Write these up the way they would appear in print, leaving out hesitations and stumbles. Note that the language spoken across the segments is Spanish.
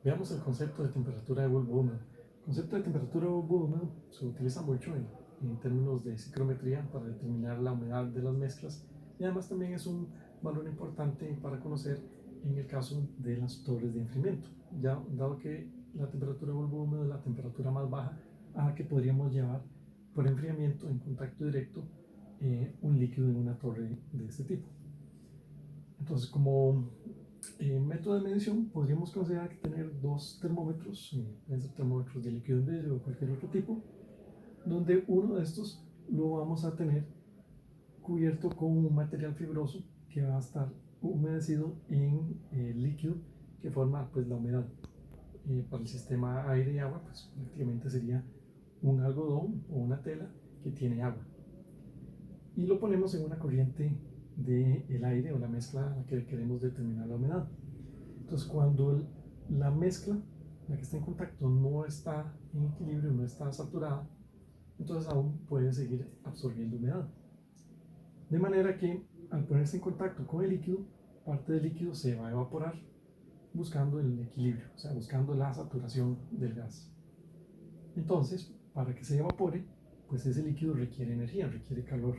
Veamos el concepto de temperatura de bulbo húmedo. El concepto de temperatura de bulbo húmedo se utiliza mucho en términos de ciclometría para determinar la humedad de las mezclas, y además también es un valor importante para conocer en el caso de las torres de enfriamiento, ya dado que la temperatura de bulbo húmedo es la temperatura más baja a la que podríamos llevar por enfriamiento en contacto directo un líquido en una torre de este tipo. Entonces, como método de medición, podríamos considerar que tener dos termómetros, pueden ser termómetros de líquido en vidrio o cualquier otro tipo, donde uno de estos lo vamos a tener cubierto con un material fibroso que va a estar humedecido en líquido que forma pues la humedad. Para el sistema aire y agua, pues prácticamente sería un algodón o una tela que tiene agua. Y lo ponemos en una corriente del aire o la mezcla a la que queremos determinar la humedad. Entonces, cuando la mezcla, la que está en contacto, no está en equilibrio, no está saturada, entonces aún puede seguir absorbiendo humedad. De manera que al ponerse en contacto con el líquido, parte del líquido se va a evaporar buscando el equilibrio, o sea, buscando la saturación del gas. Entonces, para que se evapore, pues ese líquido requiere energía, requiere calor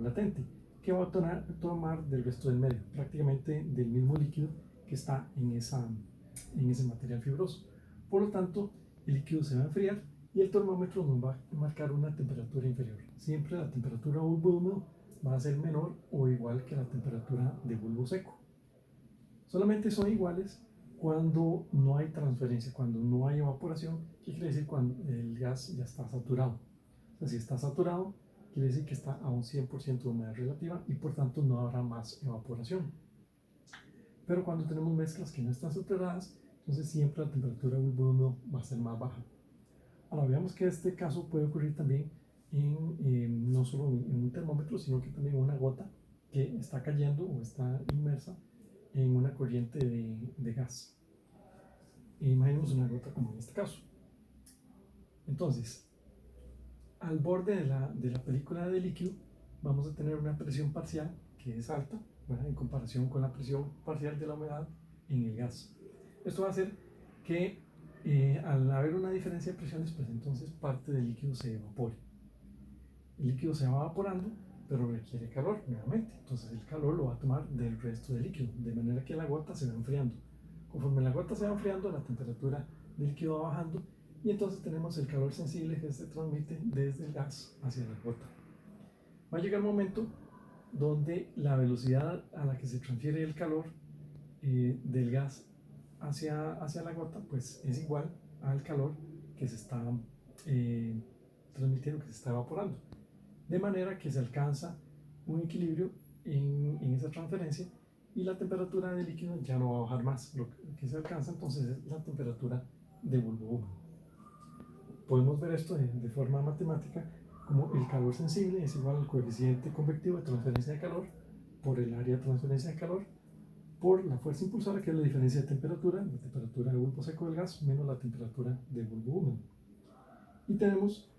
latente, que va a tomar del resto del medio, prácticamente del mismo líquido que está en ese material fibroso. Por lo tanto, el líquido se va a enfriar y el termómetro nos va a marcar una temperatura inferior. Siempre la temperatura bulbo húmedo va a ser menor o igual que la temperatura de bulbo seco. Solamente son iguales cuando no hay transferencia, cuando no hay evaporación, que quiere decir cuando el gas ya está saturado. O sea, si está saturado, quiere decir que está a un 100% de humedad relativa y por tanto no habrá más evaporación. Pero cuando tenemos mezclas que no están saturadas, entonces siempre la temperatura del bulbo húmedo va a ser más baja. Ahora veamos que este caso puede ocurrir también no solo en un termómetro, sino que también en una gota que está cayendo o está inmersa en una corriente de gas. Imaginemos una gota como en este caso. Entonces, al borde de la película de líquido vamos a tener una presión parcial que es alta, ¿verdad?, en comparación con la presión parcial de la humedad en el gas. Esto va a hacer que al haber una diferencia de presiones, pues entonces parte del líquido se evapore. El líquido se va evaporando, pero requiere calor nuevamente. Entonces el calor lo va a tomar del resto del líquido, de manera que la gota se va enfriando. Conforme la gota se va enfriando, la temperatura del líquido va bajando y entonces tenemos el calor sensible que se transmite desde el gas hacia la gota. Va a llegar un momento donde la velocidad a la que se transfiere el calor del gas hacia la gota pues es igual al calor que se está transmitiendo, que se está evaporando, de manera que se alcanza un equilibrio en esa transferencia y la temperatura del líquido ya no va a bajar más. Lo que se alcanza entonces es la temperatura de bulbo húmedo. Podemos ver esto de forma matemática como el calor sensible es igual al coeficiente convectivo de transferencia de calor por el área de transferencia de calor por la fuerza impulsora, que es la diferencia de temperatura, la temperatura de bulbo seco del gas menos la temperatura de bulbo húmedo. Y tenemos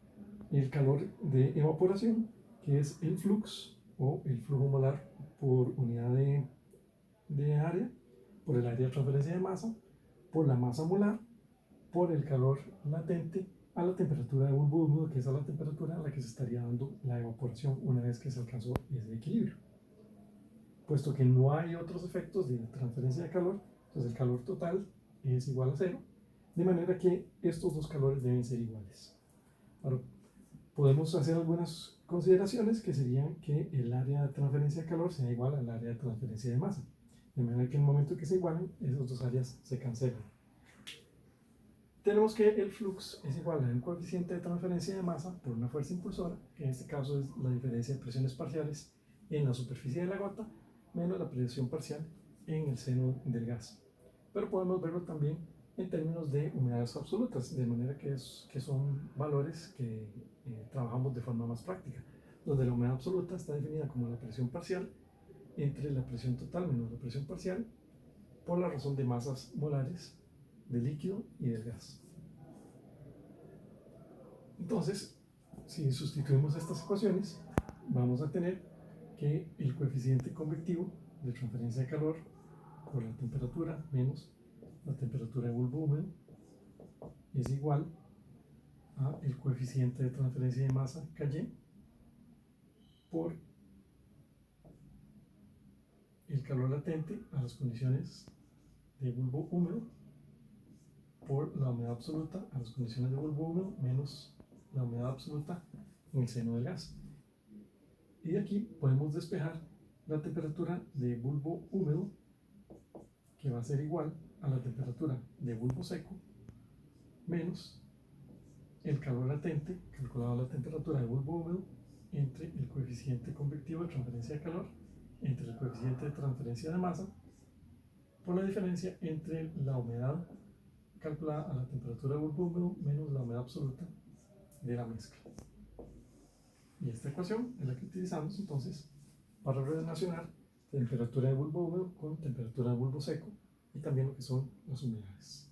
el calor de evaporación, que es el flux o el flujo molar por unidad de área, por el área de transferencia de masa, por la masa molar, por el calor latente a la temperatura de bulbo húmedo, que es a la temperatura a la que se estaría dando la evaporación una vez que se alcanzó ese equilibrio. Puesto que no hay otros efectos de transferencia de calor, entonces el calor total es igual a cero, de manera que estos dos calores deben ser iguales. Ahora, podemos hacer algunas consideraciones que serían que el área de transferencia de calor sea igual al área de transferencia de masa, de manera que en el momento que se igualen, esas dos áreas se cancelan. Tenemos que el flux es igual a un coeficiente de transferencia de masa por una fuerza impulsora, que en este caso es la diferencia de presiones parciales en la superficie de la gota menos la presión parcial en el seno del gas. Pero podemos verlo también en términos de humedades absolutas, de manera que son valores que trabajamos de forma más práctica, donde la humedad absoluta está definida como la presión parcial entre la presión total menos la presión parcial por la razón de masas molares del líquido y del gas. Entonces, si sustituimos estas ecuaciones, vamos a tener que el coeficiente convectivo de transferencia de calor por la temperatura menos la temperatura de bulbo húmedo es igual a el coeficiente de transferencia de masa Ky por el calor latente a las condiciones de bulbo húmedo por la humedad absoluta a las condiciones de bulbo húmedo menos la humedad absoluta en el seno del gas. Y de aquí podemos despejar la temperatura de bulbo húmedo, que va a ser igual a la temperatura de bulbo seco menos el calor latente, calculado a la temperatura de bulbo húmedo, entre el coeficiente convectivo de transferencia de calor, entre el coeficiente de transferencia de masa, por la diferencia entre la humedad calculada a la temperatura de bulbo húmedo menos la humedad absoluta de la mezcla. Y esta ecuación es la que utilizamos entonces para relacionar temperatura de bulbo húmedo con temperatura de bulbo seco y también lo que son las humedades.